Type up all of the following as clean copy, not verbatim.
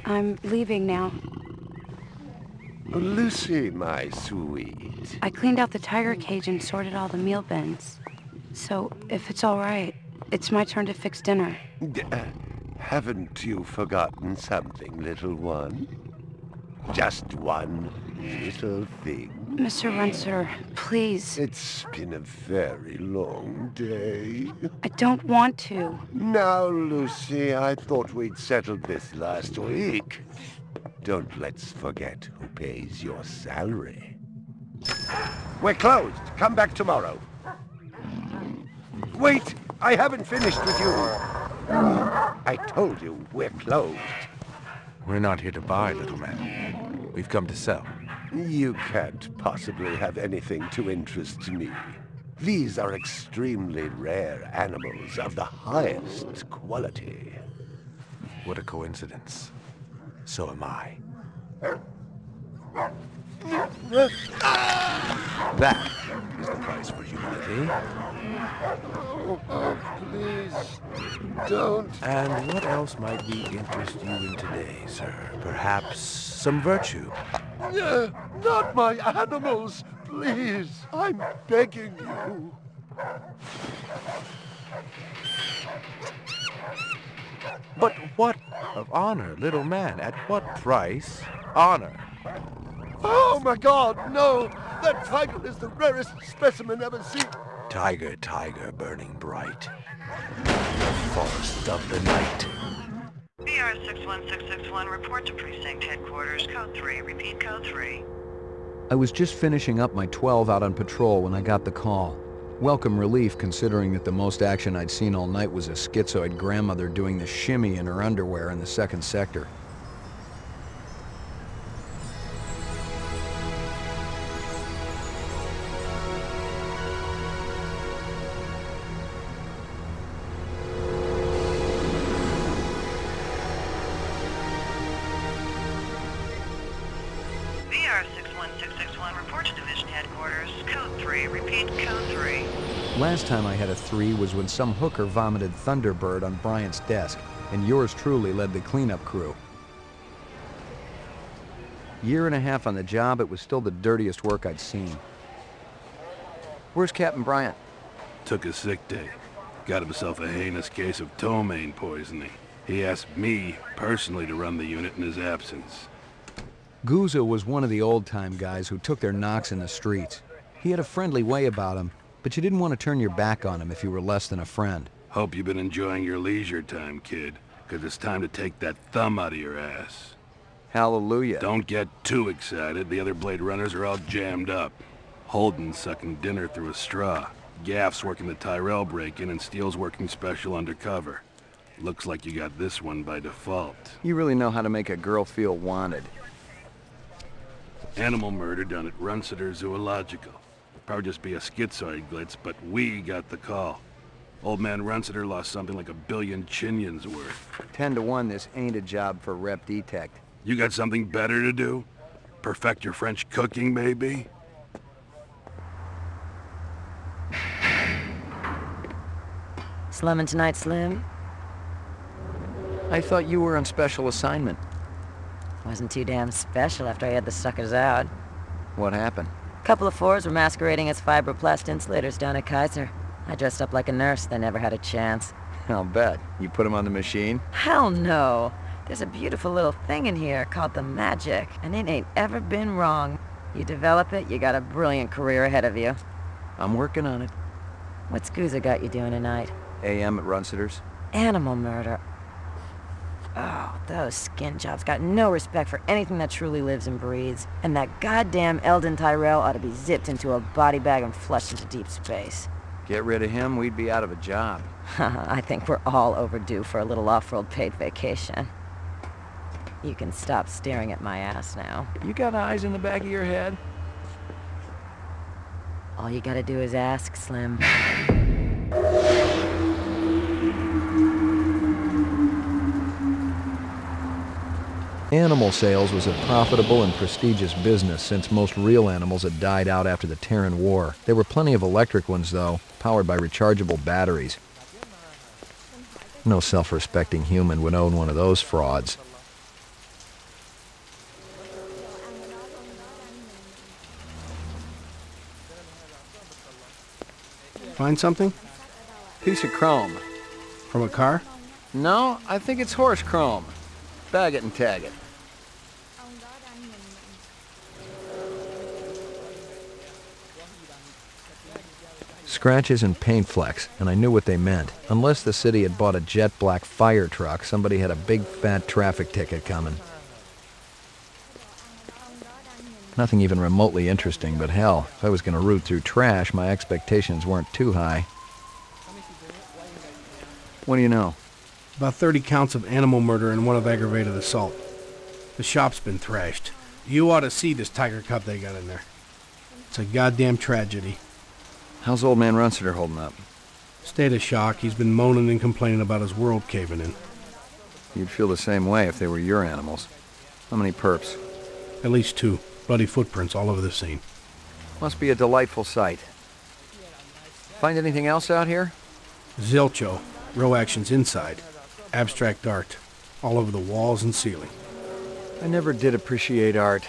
I'm leaving now. Lucy, my sweet. I cleaned out the tiger cage and sorted all the meal bins. So, if it's all right, it's my turn to fix dinner. Haven't you forgotten something, little one? Just one little thing. Mr. Runser, please. It's been a very long day. I don't want to. Now, Lucy, I thought we'd settled this last week. Don't let's forget who pays your salary. We're closed. Come back tomorrow. Wait! I haven't finished with you. I told you, we're closed. We're not here to buy, little man. We've come to sell. You can't possibly have anything to interest me. These are extremely rare animals of the highest quality. What a coincidence. So am I. That is the price for humility. Oh, please, don't. And what else might we interest you in today, sir? Perhaps some virtue? Not my animals, please. I'm begging you. But what of honor, little man? At what price? Honor. Oh my God, no! That tiger is the rarest specimen ever seen. Tiger, tiger, burning bright. The forest of the night. BR 61661, report to precinct headquarters, code 3. Repeat, code 3. I was just finishing up my 12 out on patrol when I got the call. Welcome relief, considering that the most action I'd seen all night was a schizoid grandmother doing the shimmy in her underwear in the 2nd sector. BR 61661, report to division headquarters, code 3. Repeat, code 3. Last time I had a 3 was when some hooker vomited Thunderbird on Bryant's desk, and yours truly led the cleanup crew. Year and a half on the job, it was still the dirtiest work I'd seen. Where's Captain Bryant? Took a sick day. Got himself a heinous case of ptomaine poisoning. He asked me personally to run the unit in his absence. Gouza was one of the old-time guys who took their knocks in the streets. He had a friendly way about him, but you didn't want to turn your back on him if you were less than a friend. Hope you've been enjoying your leisure time, kid, because it's time to take that thumb out of your ass. Hallelujah. Don't get too excited. The other Blade Runners are all jammed up. Holden's sucking dinner through a straw. Gaff's working the Tyrell break-in and Steele's working special undercover. Looks like you got this one by default. You really know how to make a girl feel wanted. Animal murder done at Runciter Zoological. Probably just be a schizoid glitz, but we got the call. Old man Runciter lost something like 1 billion chinions worth. 10 to 1, this ain't a job for Rep Detect. You got something better to do? Perfect your French cooking, maybe? Slumming tonight, Slim? I thought you were on special assignment. Wasn't too damn special after I had the suckers out. What happened? Couple of fours were masquerading as fibroplast insulators down at Kaiser. I dressed up like a nurse, they never had a chance. I'll bet. You put them on the machine? Hell no! There's a beautiful little thing in here called the Magic, and it ain't ever been wrong. You develop it, you got a brilliant career ahead of you. I'm working on it. What's Gouza got you doing tonight? AM at Runciter's. Animal murder. Oh, those skin jobs got no respect for anything that truly lives and breathes. And that goddamn Eldon Tyrell ought to be zipped into a body bag and flushed into deep space. Get rid of him, we'd be out of a job. I think we're all overdue for a little off-world paid vacation. You can stop staring at my ass now. You got eyes in the back of your head? All you gotta do is ask, Slim. Animal sales was a profitable and prestigious business since most real animals had died out after the Terran War. There were plenty of electric ones, though, powered by rechargeable batteries. No self-respecting human would own one of those frauds. Find something? Piece of chrome. From a car? No, I think it's horse chrome. Bag it and tag it. Scratches and paint flecks, and I knew what they meant. Unless the city had bought a jet black fire truck, somebody had a big fat traffic ticket coming. Nothing even remotely interesting, but hell, if I was going to root through trash, my expectations weren't too high. What do you know? About 30 counts of animal murder and one of aggravated assault. The shop's been thrashed. You ought to see this tiger cub they got in there. It's a goddamn tragedy. How's old man Runciter holding up? State of shock. He's been moaning and complaining about his world caving in. You'd feel the same way if they were your animals. How many perps? At least 2. Bloody footprints all over the scene. Must be a delightful sight. Find anything else out here? Zilcho. Row actions inside. Abstract art. All over the walls and ceiling. I never did appreciate art.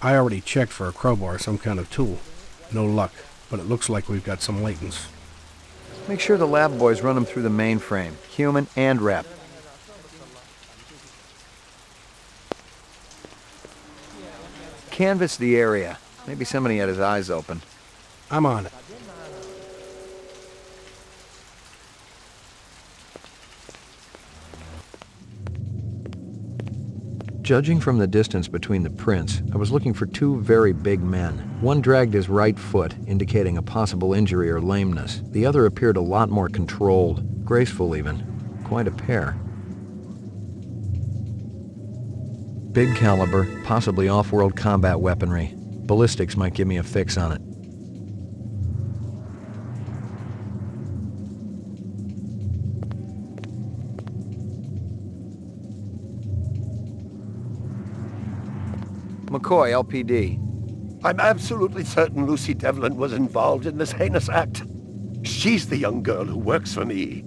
I already checked for a crowbar, some kind of tool. No luck, but it looks like we've got some latents. Make sure the lab boys run them through the mainframe, human and rep. Canvass the area. Maybe somebody had his eyes open. I'm on it. Judging from the distance between the prints, I was looking for 2 very big men. One dragged his right foot, indicating a possible injury or lameness. The other appeared a lot more controlled, graceful even. Quite a pair. Big caliber, possibly off-world combat weaponry. Ballistics might give me a fix on it. McCoy, LPD. I'm absolutely certain Lucy Devlin was involved in this heinous act. She's the young girl who works for me.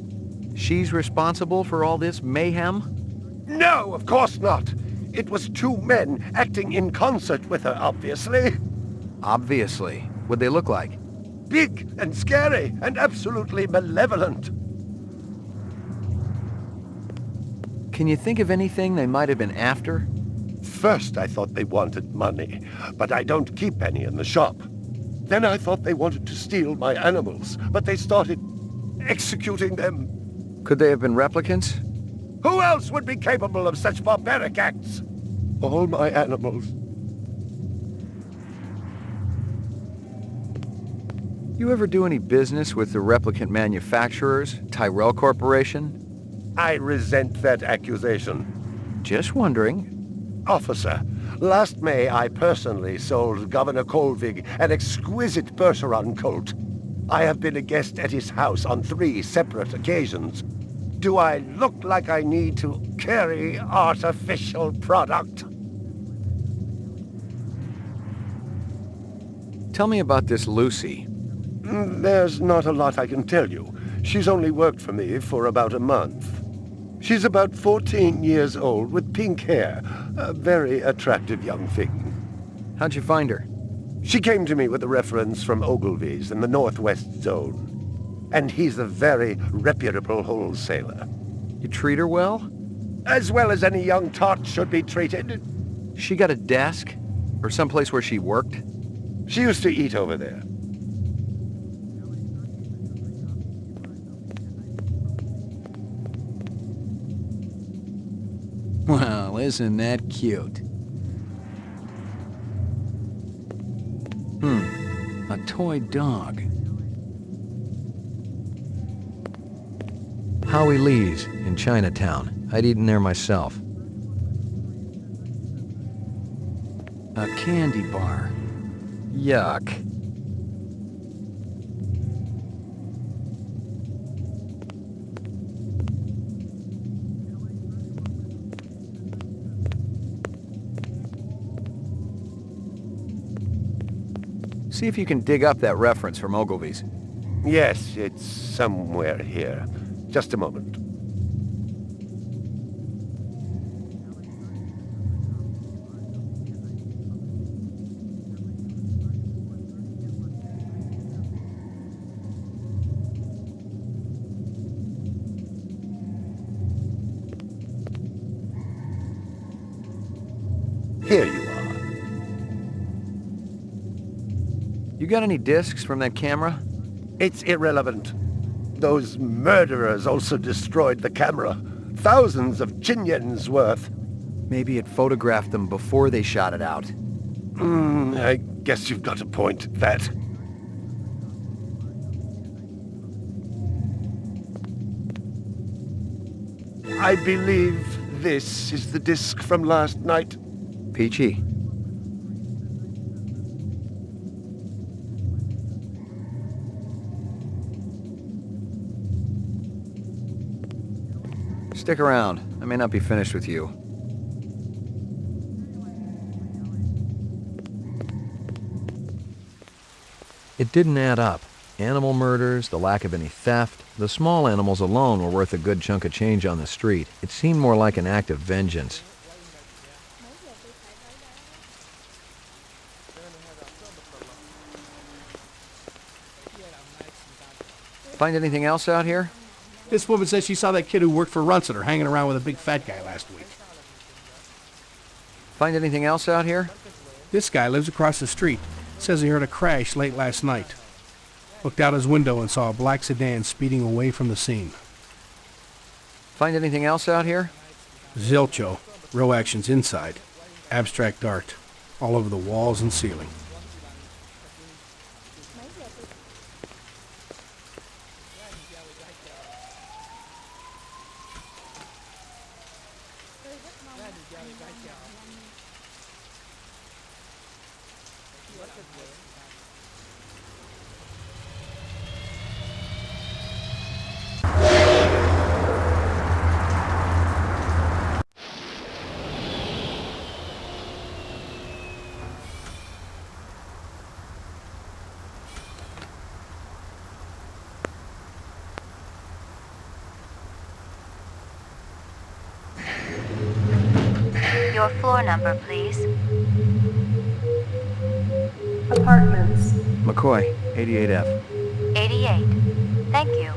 She's responsible for all this mayhem? No, of course not. It was 2 men acting in concert with her, obviously. Obviously. What'd they look like? Big and scary and absolutely malevolent. Can you think of anything they might have been after? First, I thought they wanted money, but I don't keep any in the shop. Then I thought they wanted to steal my animals, but they started executing them. Could they have been replicants? Who else would be capable of such barbaric acts? All my animals. You ever do any business with the replicant manufacturers, Tyrell Corporation? I resent that accusation. Just wondering. Officer, last May I personally sold Governor Kolvig an exquisite Bergeron colt. I have been a guest at his house on 3 separate occasions. Do I look like I need to carry artificial product? Tell me about this Lucy. There's not a lot I can tell you. She's only worked for me for about a month. She's about 14 years old with pink hair. A very attractive young thing. How'd you find her? She came to me with a reference from Ogilvy's in the Northwest Zone. And he's a very reputable wholesaler. You treat her well? As well as any young tot should be treated. She got a desk? Or someplace where she worked? She used to eat over there. Well, isn't that cute? A toy dog. Howie Lee's in Chinatown. I'd eaten there myself. A candy bar. Yuck. See if you can dig up that reference from Ogilvy's. Yes, it's somewhere here. Just a moment. Here you are. You got any discs from that camera? It's irrelevant. Those murderers also destroyed the camera. Thousands of Chinyans worth. Maybe it photographed them before they shot it out. I guess you've got a point at that. I believe this is the disc from last night. Peachy. Stick around. I may not be finished with you. It didn't add up. Animal murders, the lack of any theft, the small animals alone were worth a good chunk of change on the street. It seemed more like an act of vengeance. Find anything else out here? This woman says she saw that kid who worked for Runciter hanging around with a big fat guy last week. Find anything else out here? This guy lives across the street. Says he heard a crash late last night. Looked out his window and saw a black sedan speeding away from the scene. Find anything else out here? Zilcho. Row actions inside. Abstract art. All over the walls and ceiling. Your floor number, please. Apartments. McCoy, 88F. 88. Thank you.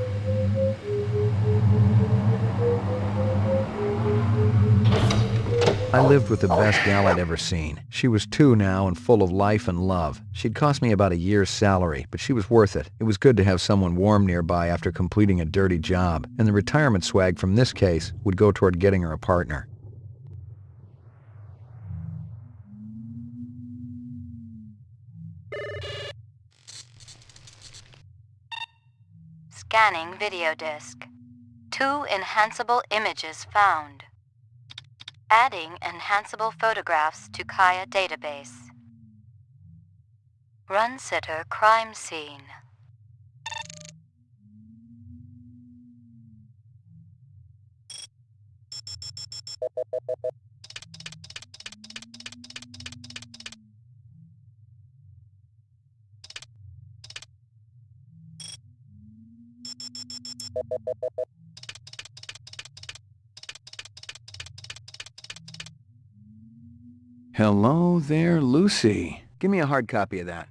I lived with the best gal I'd ever seen. She was 2 now and full of life and love. She'd cost me about a year's salary, but she was worth it. It was good to have someone warm nearby after completing a dirty job, and the retirement swag from this case would go toward getting her a partner. Scanning video disk. 2 enhanceable images found. Adding enhanceable photographs to Kaya database. Run-sitter crime scene. Hello there, Lucy. Give me a hard copy of that.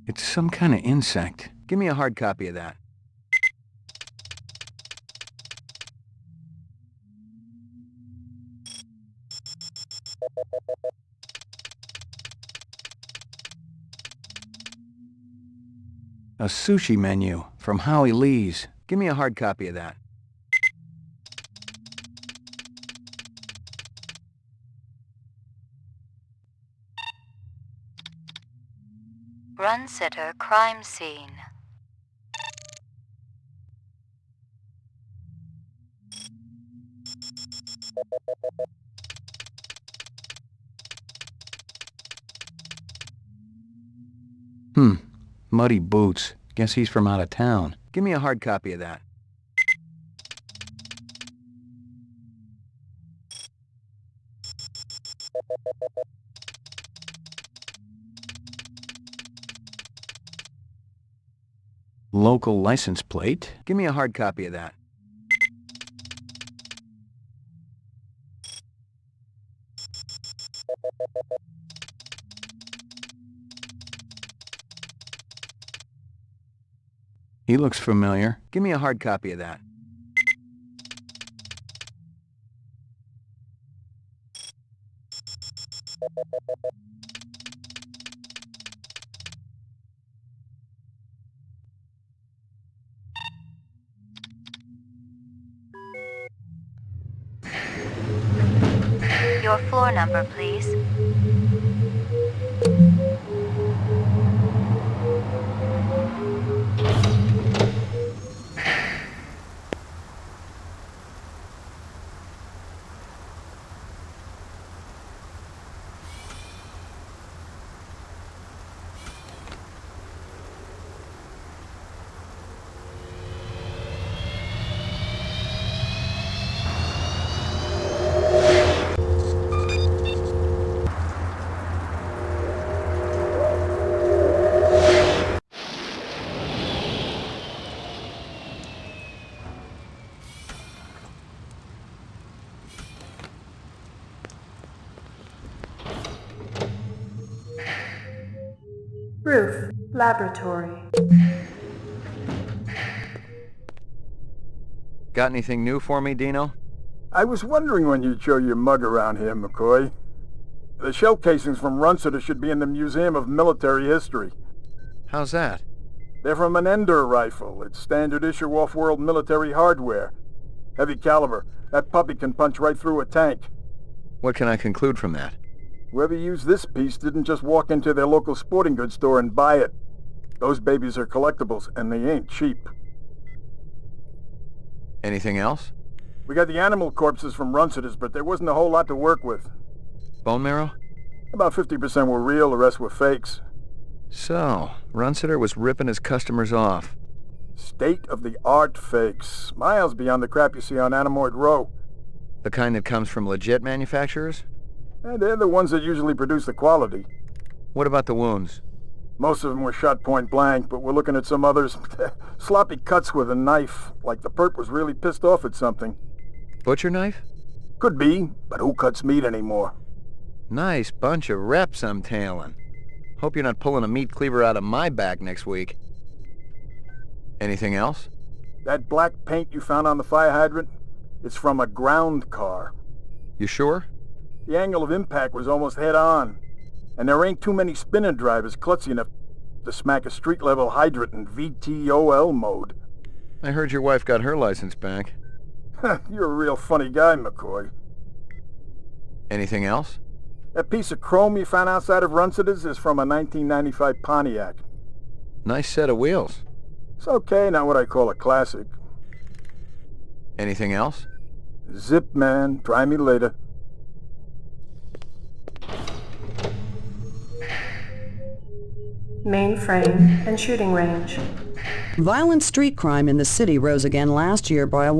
It's some kind of insect. Give me a hard copy of that. A sushi menu from Howie Lee's. Give me a hard copy of that. Run-sitter crime scene. Muddy boots. Guess he's from out of town. Give me a hard copy of that. Local license plate. Give me a hard copy of that. He looks familiar. Give me a hard copy of that. Your floor number, please. Roof, laboratory. Got anything new for me, Dino? I was wondering when you'd show your mug around here, McCoy. The shell casings from Runciter should be in the Museum of Military History. How's that? They're from an Ender rifle. It's standard issue off-world military hardware. Heavy caliber. That puppy can punch right through a tank. What can I conclude from that? Whoever used this piece didn't just walk into their local sporting goods store and buy it. Those babies are collectibles, and they ain't cheap. Anything else? We got the animal corpses from Runciter's, but there wasn't a whole lot to work with. Bone marrow? About 50% were real, the rest were fakes. So, Runciter was ripping his customers off. State-of-the-art fakes. Miles beyond the crap you see on Anamoid Row. The kind that comes from legit manufacturers? And they're the ones that usually produce the quality. What about the wounds? Most of them were shot point blank, but we're looking at some others. Sloppy cuts with a knife, like the perp was really pissed off at something. Butcher knife? Could be, but who cuts meat anymore? Nice bunch of reps I'm tailing. Hope you're not pulling a meat cleaver out of my back next week. Anything else? That black paint you found on the fire hydrant? It's from a ground car. You sure? The angle of impact was almost head-on. And there ain't too many spinning drivers klutzy enough to smack a street-level hydrant in VTOL mode. I heard your wife got her license back. You're a real funny guy, McCoy. Anything else? That piece of chrome you found outside of Runciter's is from a 1995 Pontiac. Nice set of wheels. It's okay, not what I call a classic. Anything else? Zip, man. Try me later. Mainframe and shooting range. Violent street crime in the city rose again last year by a...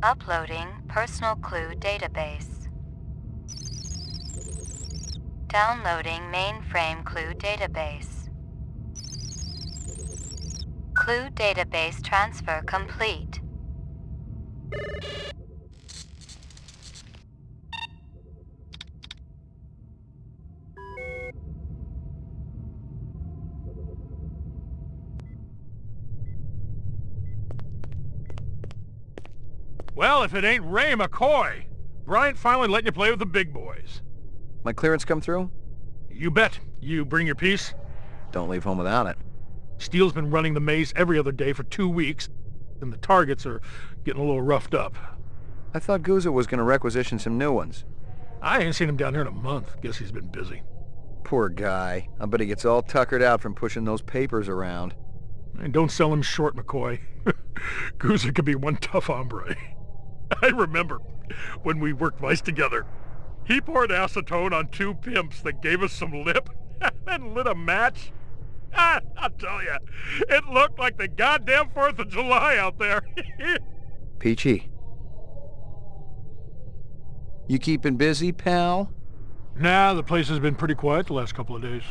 Uploading personal clue database. Downloading mainframe clue database. Clue database transfer complete. Well, if it ain't Ray McCoy, Bryant finally letting you play with the big boys. My clearance come through? You bet. You bring your piece? Don't leave home without it. Steele's been running the maze every other day for 2 weeks, and the targets are getting a little roughed up. I thought Gouza was going to requisition some new ones. I ain't seen him down here in a month. Guess he's been busy. Poor guy. I bet he gets all tuckered out from pushing those papers around. And don't sell him short, McCoy. Gouza could be one tough hombre. I remember when we worked mice together. He poured acetone on 2 pimps that gave us some lip and lit a match. I'll tell you, it looked like the goddamn 4th of July out there. Peachy. You keeping busy, pal? Nah, the place has been pretty quiet the last couple of days.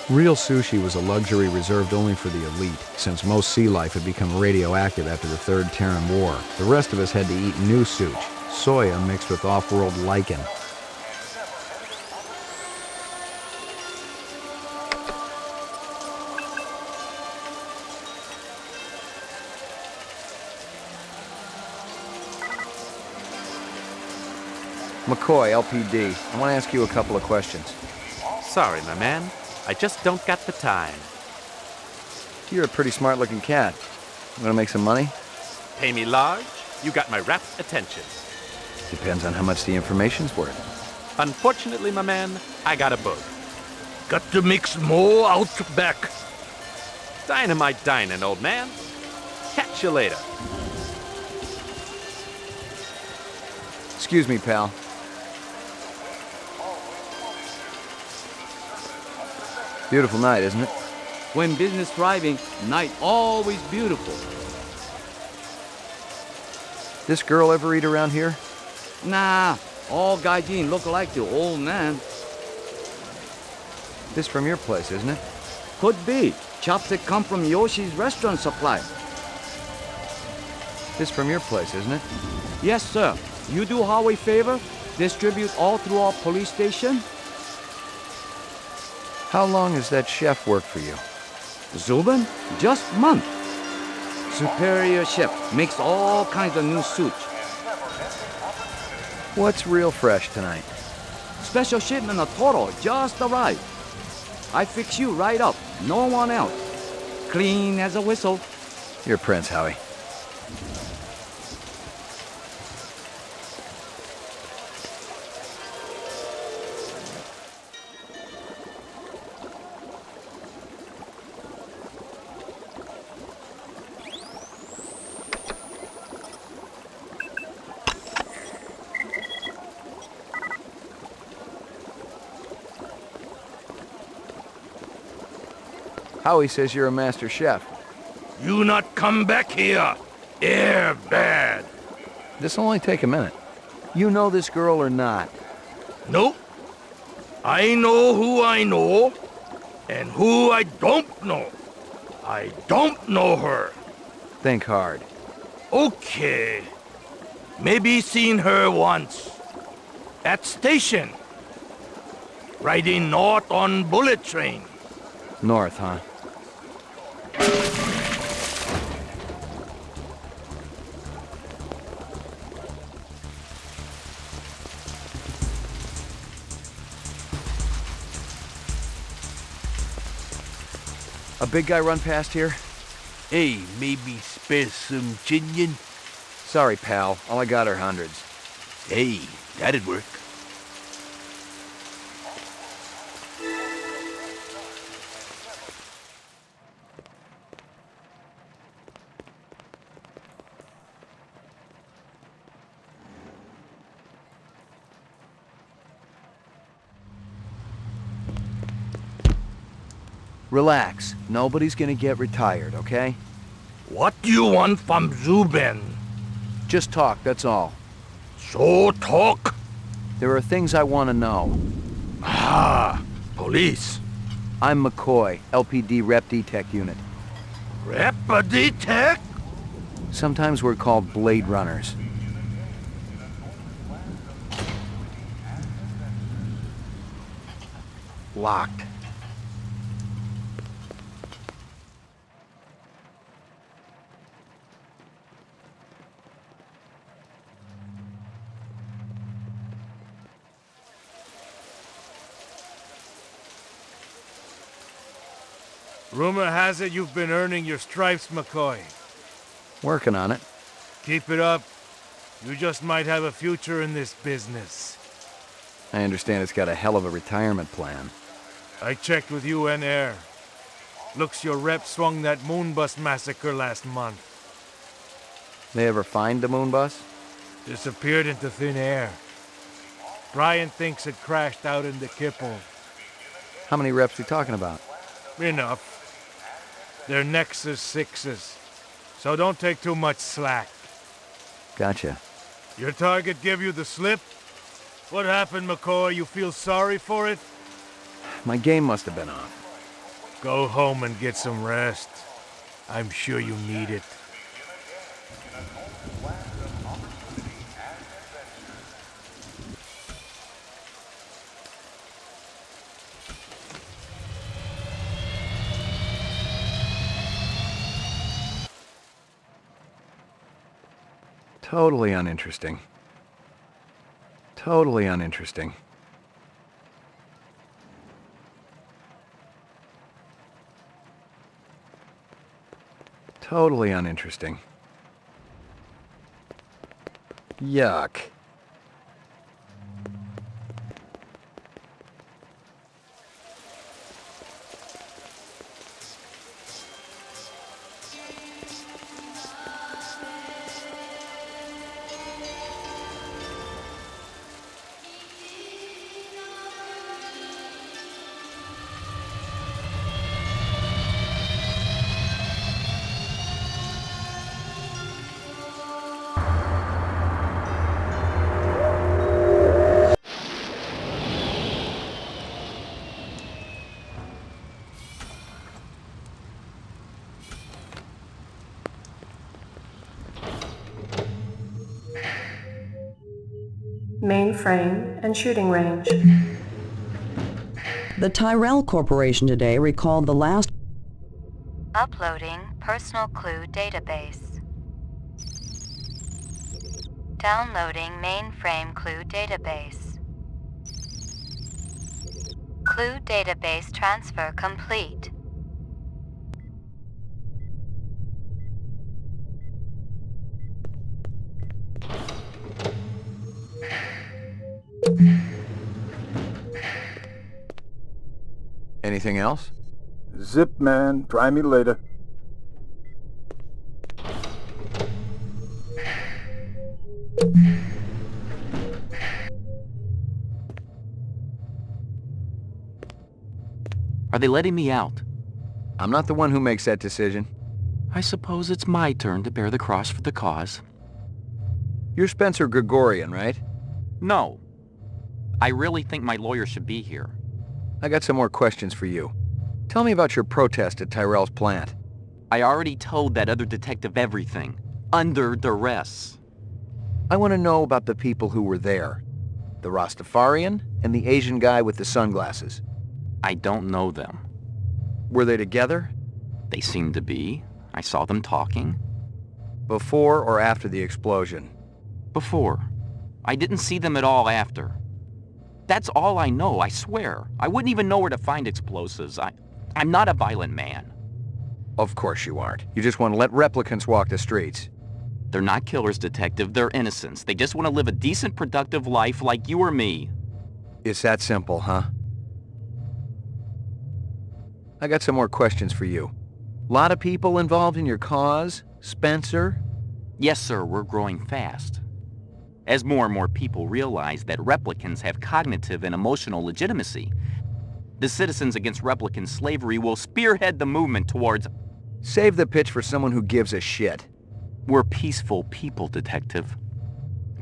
Real sushi was a luxury reserved only for the elite, since most sea life had become radioactive after the Third Terran War. The rest of us had to eat new sushi, soya mixed with off-world lichen. McCoy, LPD. I want to ask you a couple of questions. Sorry, my man. I just don't got the time. You're a pretty smart-looking cat. You want to make some money? Pay me large, you got my rapt attention. Depends on how much the information's worth. Unfortunately, my man, I got a bug. Got to mix more out back. Dynamite dining, old man. Catch you later. Excuse me, pal. Beautiful night, isn't it? When business thriving, night always beautiful. This girl ever eat around here? Nah, all gaijin look like the old man. This from your place, isn't it? Could be. Chopstick come from Yoshi's restaurant supply. This from your place, isn't it? Yes, sir. You do Huawei favor? Distribute all through our police station? How long has that chef worked for you? Zubin? Just month. Superior chef. Makes all kinds of new sushi. What's real fresh tonight? Special shipment of Toro just arrived. I fix you right up. No one else. Clean as a whistle. You're Prince, Howie. Howie says you're a master chef. You not come back here. Air bad. This'll only take a minute. You know this girl or not? Nope. I know who I know, and who I don't know. I don't know her. Think hard. Okay. Maybe seen her once. At station. Riding north on bullet train. North, huh? A big guy run past here? Hey, maybe spare some chinion? Sorry, pal. All I got are hundreds. Hey, that'd work. Relax. Nobody's gonna get retired, okay? What do you want from Zubin? Just talk, that's all. So talk. There are things I want to know. Ah, police. I'm McCoy, LPD Rep D-Tech unit. Rep D-Tech? Sometimes we're called Blade Runners. Locked. Rumor has it you've been earning your stripes, McCoy. Working on it. Keep it up. You just might have a future in this business. I understand it's got a hell of a retirement plan. I checked with UN Air. Looks your rep swung that Moonbus massacre last month. They ever find the moon bus? Disappeared into thin air. Brian thinks it crashed out in the Kipple. How many reps we talking about? Enough. They're Nexus 6s, so don't take too much slack. Gotcha. Your target give you the slip? What happened, McCoy? You feel sorry for it? My game must have been off. Go home and get some rest. I'm sure you need it. Totally uninteresting. Totally uninteresting. Totally uninteresting. Yuck. Mainframe and shooting range. The Tyrell Corporation today recalled the last... Uploading personal clue database. Downloading mainframe clue database. Clue database transfer complete. Anything else? Zip, man. Try me later. Are they letting me out? I'm not the one who makes that decision. I suppose it's my turn to bear the cross for the cause. You're Spencer Gregorian, right? No. I really think my lawyer should be here. I got some more questions for you. Tell me about your protest at Tyrell's plant. I already told that other detective everything. Under duress. I want to know about the people who were there. The Rastafarian and the Asian guy with the sunglasses. I don't know them. Were they together? They seemed to be. I saw them talking. Before or after the explosion? Before. I didn't see them at all after. That's all I know, I swear. I wouldn't even know where to find explosives. I'm not a violent man. Of course you aren't. You just want to let replicants walk the streets. They're not killers, Detective. They're innocents. They just want to live a decent, productive life like you or me. It's that simple, huh? I got some more questions for you. Lot of people involved in your cause, Spencer? Yes, sir. We're growing fast. As more and more people realize that replicants have cognitive and emotional legitimacy, the Citizens Against Replicant Slavery will spearhead the movement towards... Save the pitch for someone who gives a shit. We're peaceful people, Detective.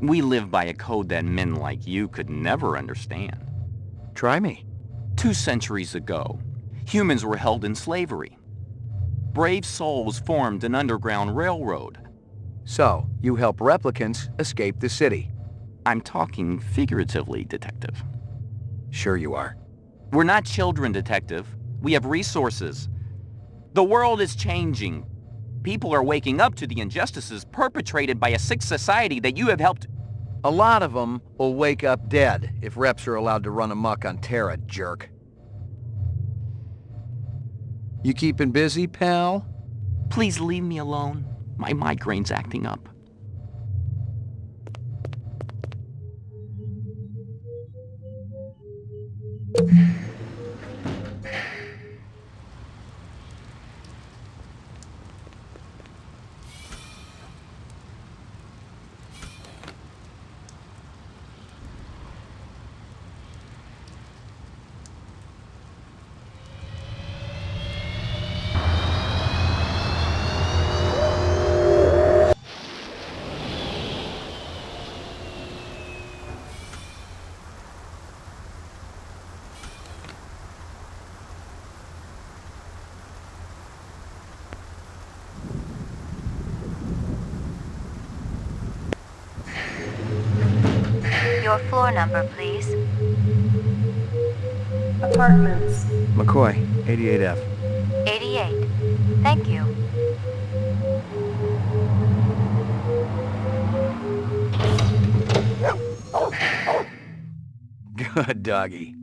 We live by a code that men like you could never understand. Try me. 2 centuries ago, humans were held in slavery. Brave souls formed an underground railroad. So, you help replicants escape the city. I'm talking figuratively, Detective. Sure you are. We're not children, Detective. We have resources. The world is changing. People are waking up to the injustices perpetrated by a sick society that you have helped... A lot of them will wake up dead if reps are allowed to run amok on Terra, jerk. You keeping busy, pal? Please leave me alone. My migraine's acting up. Your floor number, please. Apartments. McCoy, 88F. 88. Thank you. Good doggy.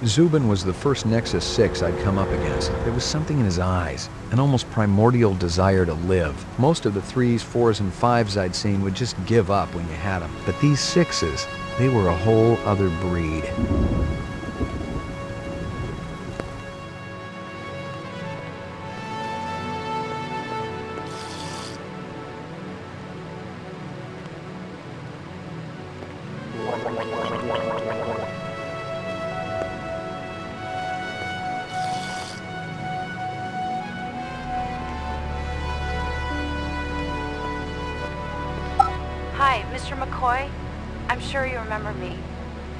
Zubin was the first Nexus 6 I'd come up against. There was something in his eyes, an almost primordial desire to live. Most of the 3s, 4s, and 5s I'd seen would just give up when you had them. But these 6s, they were a whole other breed. Hi, Mr. McCoy. I'm sure you remember me.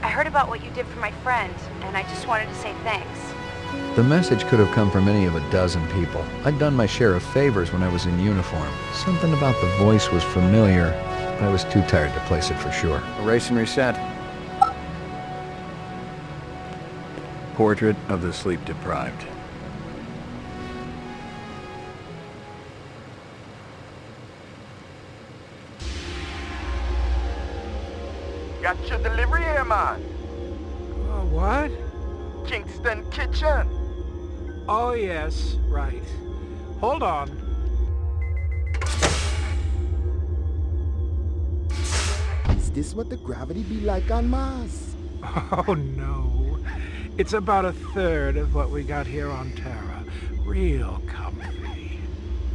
I heard about what you did for my friend, and I just wanted to say thanks. The message could have come from any of a dozen people. I'd done my share of favors when I was in uniform. Something about the voice was familiar, but I was too tired to place it for sure. Erase and reset. Portrait of the sleep-deprived. Got your delivery here, man. What? Kingston Kitchen. Oh, yes, right. Hold on. this what the gravity be like on Mars? Oh, no. It's about a third of what we got here on Terra. Real comfy.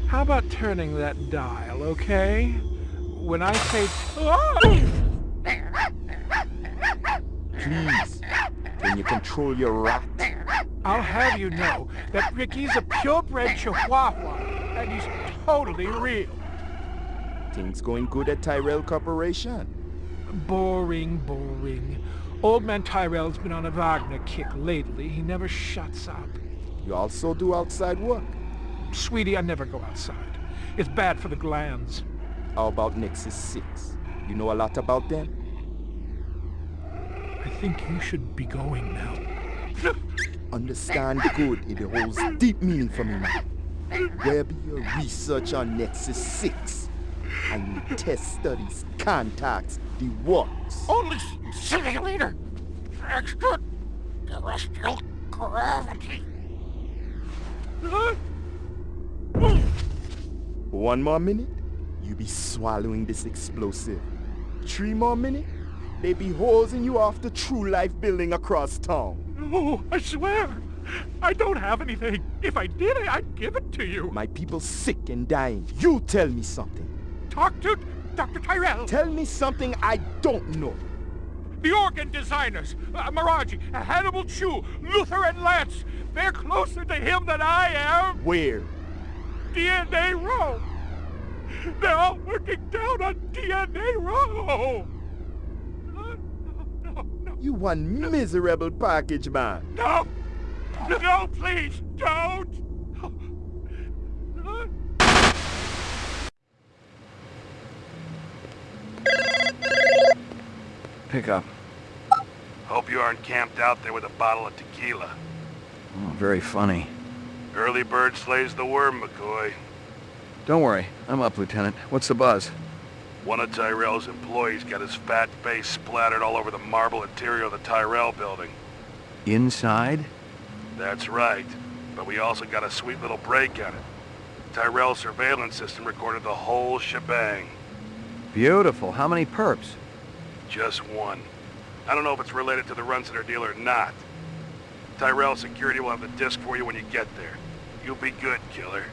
How about turning that dial, okay? When I say... Please, can you control your rat? I'll have you know that Ricky's a purebred Chihuahua, and he's totally real. Things going good at Tyrell Corporation? Boring, boring. Old man Tyrell's been on a Wagner kick lately. He never shuts up. You also do outside work? Sweetie, I never go outside. It's bad for the glands. How about Nexus 6? You know a lot about them? I think you should be going now. Understand good, it holds deep meaning for me now. Where be your research on Nexus 6? And your test studies, contacts, the works? Only simulator! Extraterrestrial gravity! One more minute, you be swallowing this explosive. 3 more minutes, they be hosing you off the True Life building across town. No, I swear. I don't have anything. If I did, I'd give it to you. My people sick and dying. You tell me something. Talk to Dr. Tyrell. Tell me something I don't know. The organ designers, Miraji, Hannibal Chu, Luther and Lance, they're closer to him than I am. Where? DNA Row. They're all working down on DNA Row. You one miserable package, man. No! No, please, don't! Pick up. Hope you aren't camped out there with a bottle of tequila. Oh, very funny. Early bird slays the worm, McCoy. Don't worry, I'm up, Lieutenant. What's the buzz? One of Tyrell's employees got his fat face splattered all over the marble interior of the Tyrell building. Inside? That's right, but we also got a sweet little break on it. Tyrell's surveillance system recorded the whole shebang. Beautiful. How many perps? Just one. I don't know if it's related to the Runciter deal or not. Tyrell security will have the disc for you when you get there. You'll be good, killer.